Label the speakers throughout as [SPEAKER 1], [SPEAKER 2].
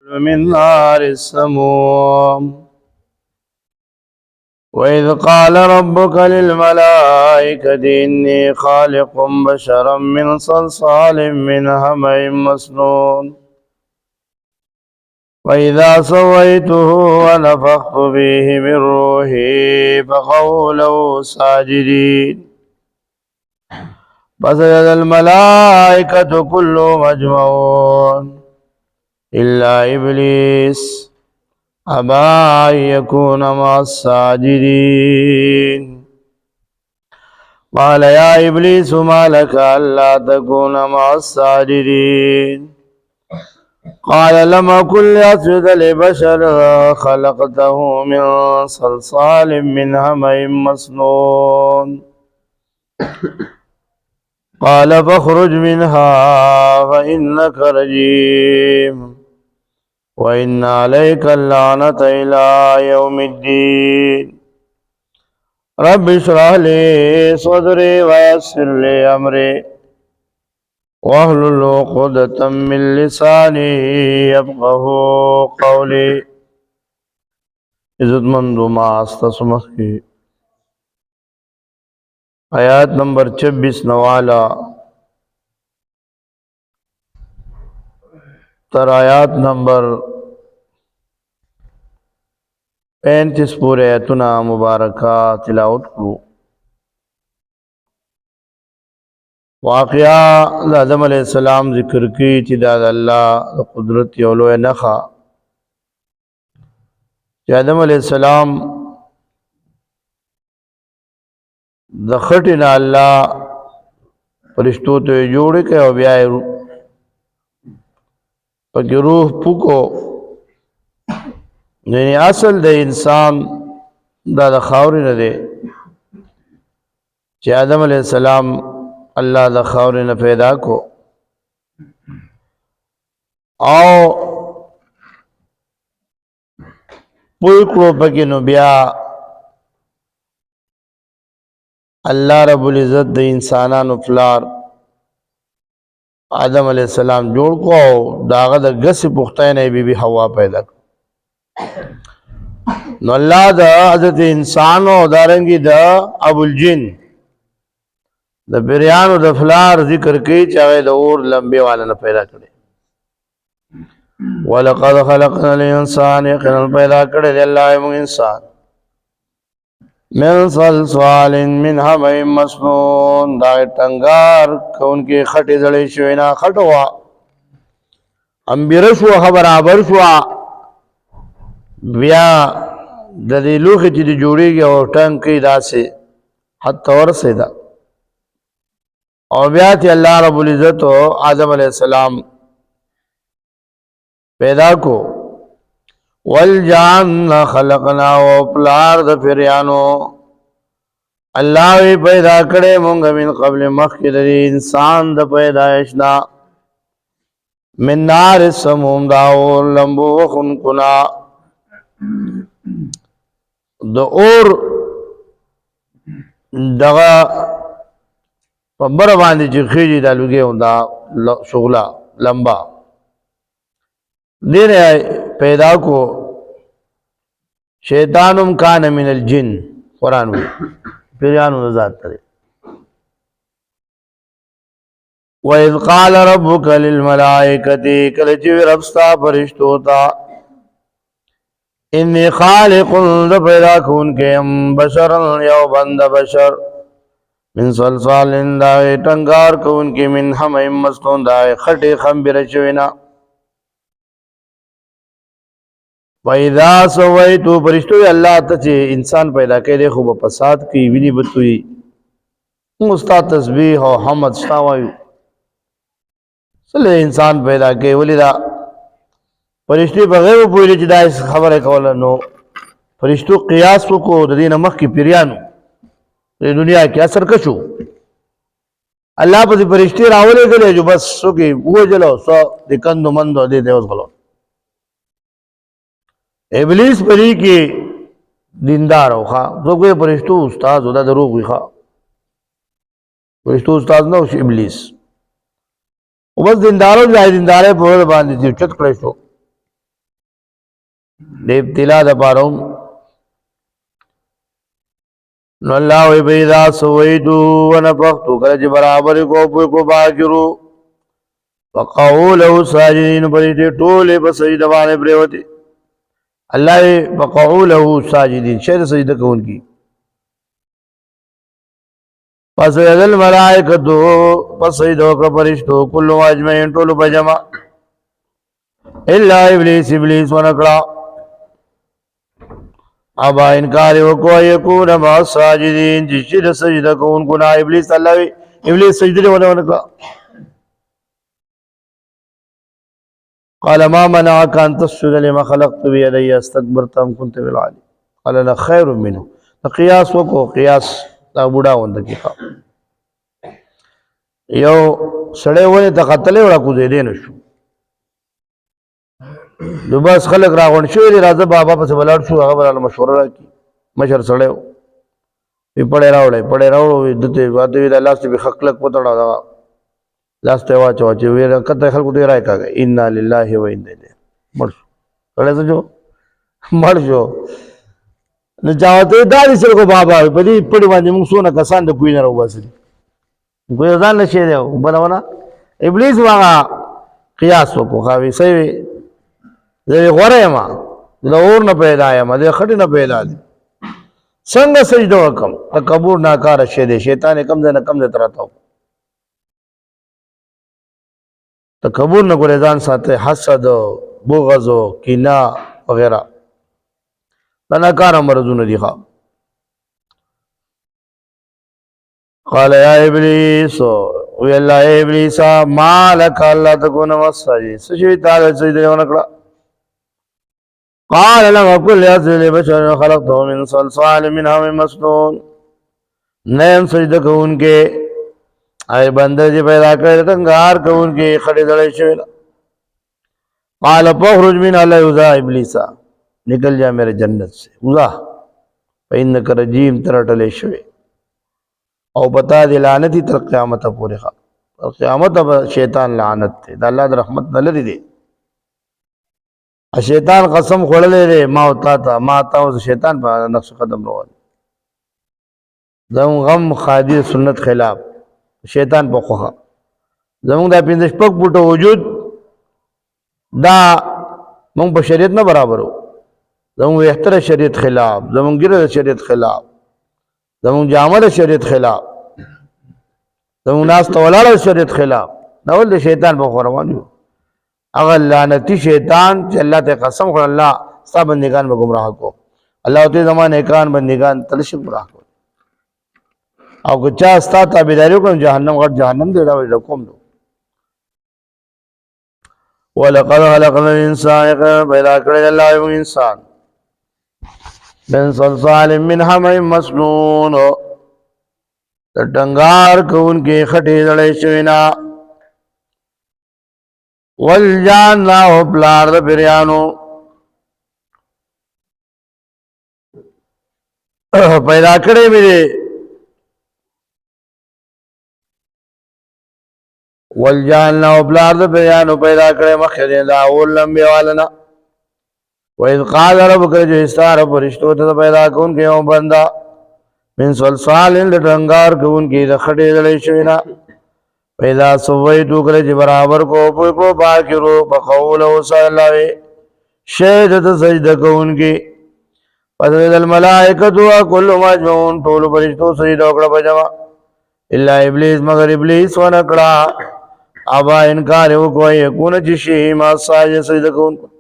[SPEAKER 1] من نار السموم. وإذ قال ربك للملائكة إني خالق بشرا من صلصال من حمإ مسنون. وإذا سويته ونفخت فيه من روحي فقعوا له ساجدين. فسجد الملائكة كلهم أجمعون إلا إبليس أبى أن يكون مع الساجدين. قال يا إبليس ما لك ألا تكون مع الساجدين؟ قال لم أكن لأسجد لبشر خلقته من صلصال من حمإ مسنون. قال فاخرج منها فإنك رجيم وإن عليك اللعنة إلى يوم الدين. رب اشرح لي صدري ويسر لي أمري واحلل عقدة من لساني يفقهوا قولي. عزتمندو معاستسمخ کی آیات نمبر 26 نوالا تر آیات نمبر 35 پورے آیتنا مبارکہ تلاوت کو. واقعہ آدم علیہ السلام ذکر کی چې دا اللہ قدرت یولو نخا چې آدم علیہ السلام د خټینا الله فرشتو ته جوړ کړ او بیا پکې روح پوکو. یعنی اصل د انسان دا د خاورې نه دی چې آدم علیہ السلام الله د خاورې نه پیدا کو او پوی کړو پکې. نو بیا اللہ رب العزت د انسانانو پلار آدم علیہ السلام جوړ کو او داغه د غس پختاینه بی بی حوا پیدا کو. نو الله د حضرت انسان او دارنګي د ابو الجن د بریانو د فلار ذکر کوي چې هغه د اور لمبه والا نه پیدا کړي. ولقد خلقنا الانسان یقینا پیدا کړی دی الله موږ انسان من صلصال من حمإ مسنون دا ټنګار کون کې خټې زړې شوې نه خټوا امبیر شو برابر شو بیا د دې لوخې چې جوړیږي او ټنګ کې داسې حتی ورسېدا او بیا ته الله رب العزت آدم علیہ السلام پیدا کو. والجان خلقنا و پلار د فریانو الله وی پیدا کړي مونږ من قبل مخکې د انسان د پیدایشنا من نار السموم دا اور لمبو خن کنا د اور دغه په بر باندې چې خېږي د لوګي دا شغله لمبا دیر پیدا کو. شیطانم کان من الجن قرآن وی پیرانو ذات کرے. وَإِذْ قَالَ رَبُّكَ لِلْمَلَائِكَةِ کلچوی ربستا فرشتو تا انی خالق پیدا کون کے بشر یو بند بشر من صلصال دائے ٹنگار کون کے من حمإ مسنون دائے خٹی خمبر چوینا. وَإِذَا سَوَيْتُ فرشتو اللہ تا چے انسان پیدا کئی دے خوب پساد کی وینی بتوئی مستا تسبیح و حمد شتاوائیو صلی انسان پیدا کئی ولی دا فرشتی بغیر پویلی چی دا اس خبر کولا نو فرشتو قیاس کو دا دین مخ کی پیریانو دنیا کی اثر کشو اللہ پسی فرشتی راولے گلے جو بس سو کی وہ جلو سو دی کندو مندو دے دے اس غلو. ابلیس پری کی دیندار ہو خواہ تو کوئی فرشتو استاز ہو دا دروغ ہوئی خواہ فرشتو استاز نہ ہو ابلیس بس دینداروں جائے دیندارے پورے باندھی تھی چت کڑے شو د ابتلا د پاره نو الله وی پیدا سویدو ونفختو کله چې برابر کو باجرو وقعوا ساجدین پر دې ټوله په سجده باندې پریوتی الله وقعوا له ساجدین شر سجده کوونکی پس یذل ملائکتو پس سجده وکړه فرشتو کل اجمعین ټول په جمع الا ابلیس ونکړه ابا انکار وکړه یکون ما ساجدین چې سجده کوونکو نه ابلیس الله ابلیس سجده ونکړه قال ما منعك ان تسجد لما خلقت بيدي استكبرت ام كنت بالعالي قال انا خير منه قياس وکړو قياس دا بوډا وند کی یو سړی ونه ته قتل وړه کو دې نه شو نو بس خلک راغون شو دې راځه بابا په بلار شو هغه بل مشوره راکی مشر سړی په پړې راوړې دته واده وی د الله څخه خلق پتاړه دا لاس ته واچو چې ویل کته خلکو دې راي کاږي ان لله و انا الیه مرشو کله جو مرشو نو جاوته داري سره کو بابا په دې پړې باندې موږ سونه کسان د کوی نه راو باسي کوی ځان نشي دی بلونه ابلیس واغه قیاس وکړو خاوي سوي زه غوړې ما د اور نه پیدا یم د خټې نه پیدا دي څنګه سجده وکم تکبر ناکار شه دي شیطان کم نه تراتاو تکبر نه ګورې ځان ساته حسد بغض کینه وغیرہ دا ناکار مرزونه دي ښا قال يا ابلیس وی الله ابلیس ما لك الله تكون مسجد سجدي تعالی سجده ونکړه قال لم اقل يسجد لبشر خلقته من صلصال من حمأ مسنون نیم سجده کوونکې ای بنده چې پیدا کړی تنګار کوونکې خړې دړې شوی قال فخرج من الله یوزا ابلیسا نکل جا میرے جنت سے وزا فإنک رجیم ترټلې شوی او بتا دی لعنتی تر قیامت پورې ښه قیامت شیطان لعنت دی د الله د رحمت نه لري دی شیطان قسم خوړلې دی ما او شیطان په نقش قدم روان زمون غم خادي سنت خلاف شیطان په خوخه زمون دا 15 پک بوټو وجود دا مونږ په شریعت نه برابرو زمون احتر شریعت خلاف زمون ګره شریعت خلاف زمون جامه شریعت خلاف زمون ناس تولاله شریعت خلاف دا ول شیطان په روان یو اگر لعنتی شیطان چې الله ته قسم خور الله ستا بندگان به گمراه کو الله ته زمانه کان بندگان تلش گمراه کو او که چا ستا تابعداري کوم جهنم غټ جهنم دی دا ویل کوم نو ولقد خلقنا الانسان پیدا کړل الله یو انسان من صلصال من حمأ مسنون ډنګار کون کې خټې دړې شوینا والجانا او بلار د بریانو پیدا کړې مې والجانا او بلار د بریانو پیدا کړې مخې دا اول لمبي والنا وإذ قال ربك جو استار فرشتو ته پیدا کون کې او بندا من صلصال لډنګار کون کې د خټې دړې شوینا پیدا سویتو کله چې برابر کو باکرو بقول او صلی شهادت سجده کوونکی پس الملائکه وكل مجمعون ټول فرشتو سجده وکړه په جما الا ابلیس مگر ابلیس ونکړه ابا انکار وکړ یکون چې شی ما سجده کوونکی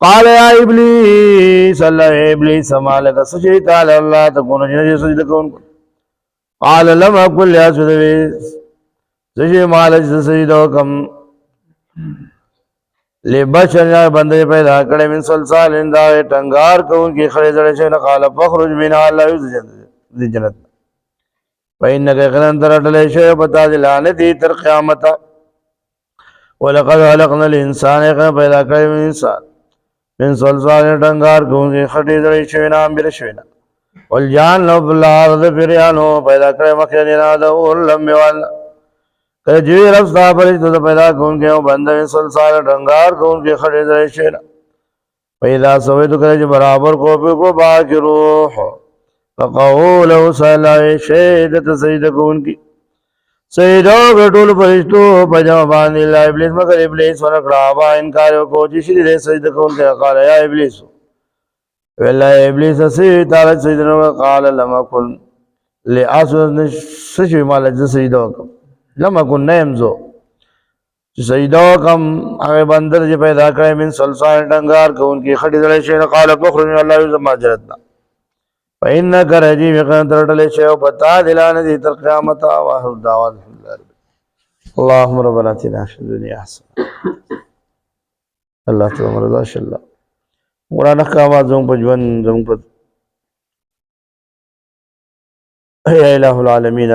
[SPEAKER 1] قال يا ابلیس الله ابلیس مالک سجدت علی الله تكون سجده کوونکی قال لم اقل يا ابلیس سجی مالک سجده وکم لبشر بنده پیدا کړي من صلصال دا ټنګار کوونکی خړې دړې شي نه قال فخرج من الله دې جنت پاینګه غنن درټلې شي پتا دې لعنت تر قیامت ولقد خلقنا الانسان پیدا کړي من انسان من صلصال ټنګار کوونکی خړې دړې شي نه امبر شي نه والجان لو بالارض فريانو پیدا کړي مخه نه دا ولم وال جوی رب ستا فرشتو دا پیدا کون کے او بندہ صلصال ڈنگار کون کے خڑے دائے شینا پیدا سوی تو کرے جو برابر کو پہ کو باقی روح فقول او صلاح شہدت سجدہ کون کی سجدہ گٹول فرشتو پجمع باندی اللہ ابلیس مگر ابلیس ورکڑابا انکاریو کو جشری دے سجدہ کون کے قال یا ابلیسو واللہ ابلیس اسی تعالی سجدہ قال لما کن لأسو سشوی مالا جا سجدہ وکم لما کن نیمزو سجدہ کم اگر بندر جو پیدا کرے من سلسان ڈنگار کو ان کی خٹی دلے شیئر قال بخرج اللہ یوزم ماجرتنا فإنک رجیم یقین ترٹلے شیئر بتا دلانا دی تر قیامتا واحر دعوات اللہم ربنا تینا فی الدنیا حسن اللہ تعالی مرضا شاء اللہ قرآن احکامات زون پجون زون پت اے الہ العالمین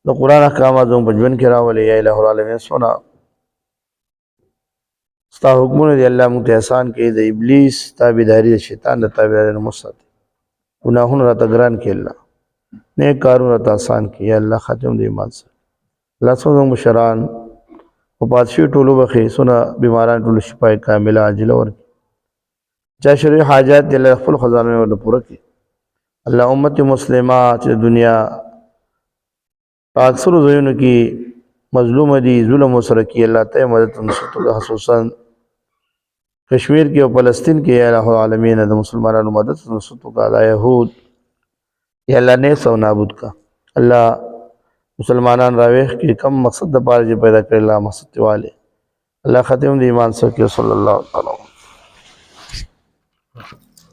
[SPEAKER 1] تو قرآن احکامات زون پجون کرا ولی یا الہ العالمین سونا ستا حکمون دی اللہ مکت احسان کی دی ابلیس تابداری دی شیطان دی تابداری نمستات گناہون رتا گران کی اللہ نیک کارون رتا آسان کی یا اللہ خاتم دی ایمان سے اللہ سوزن بشران و پادشی ٹولو بخی سونا بیماران ٹولو شپای کاملہ عاجلہ ورکی چاہ شروع حاجات دی اللہ خفل خزانوی ورد پورا کی اللہ امت مسلمہ چاہ دنیا اکثر زیون کی مظلوم دی ظلم و سرکی اللہ تے مدد نصرت کا خصوصاً کشمیر کی و فلسطین کی یا الہ العالمین دا مسلمانان مدد نصرت کا دا یہود یا اللہ نیس و نابود کا اللہ مسلمانان راویخ کی کم مقصد دا پارجی پیدا کر اللہ مقصد والے اللہ ختم دی ایمان سر کے صلی اللہ علیہ وسلم